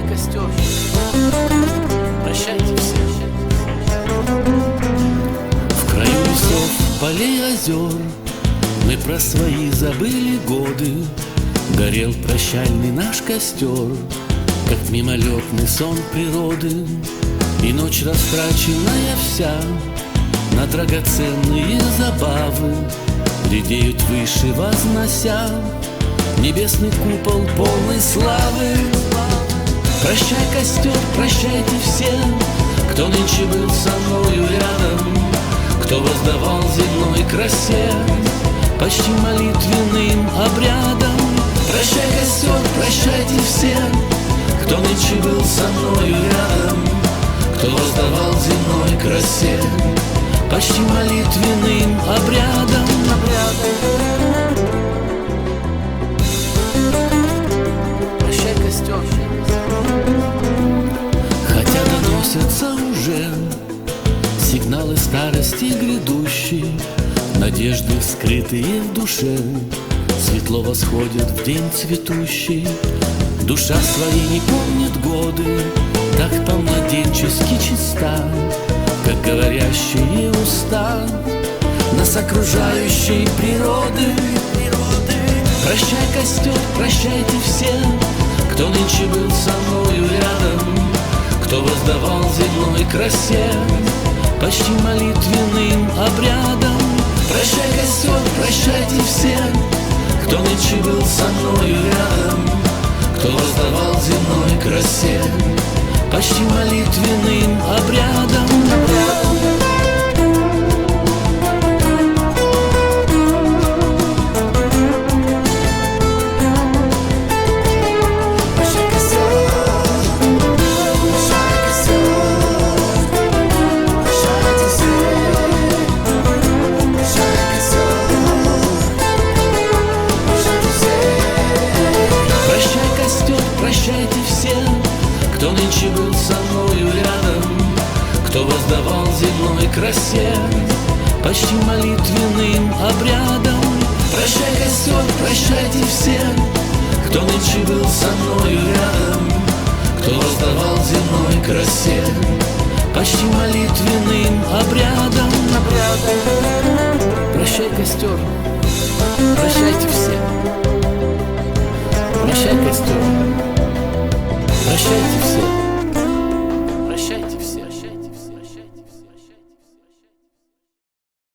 костер, прощайте все. В краю лесов, полей, озер мы про свои забыли годы. Горел прощальный наш костер, как мимолетный сон природы. И ночь растраченная вся на драгоценные забавы редеют выше, вознося небесный купол полный славы. Прощай, костер, прощайте все, кто нынче был со мною рядом, кто воздавал земной красе почти молитвенным обрядом. Прощай, костер, прощайте все, кто нынче был со мною рядом, кто воздавал земной красе почти молитвенным обрядом. Прощай, костер. Хотя доносятся уже сигналы старости грядущей, надежды, скрытые в душе, светло восходят в день цветущий. Душа своей не помнит годы, так по-младенчески чиста, как говорящие уста нас окружающей природы. Прощай, костер, прощайте все, кто нынче был со мною рядом, кто воздавал земной красе почти молитвенным обрядом. Прощай, костер, прощайте все, кто нынче был со мною рядом, кто воздавал земной красе почти молитвенным обрядом. Прощайте все, кто нынче был со мною рядом, кто воздавал земной красе почти молитвенным обрядом. Прощай, костер, прощайте все, кто нынче был со мною рядом, кто воздавал земной красе почти молитвенным обрядом.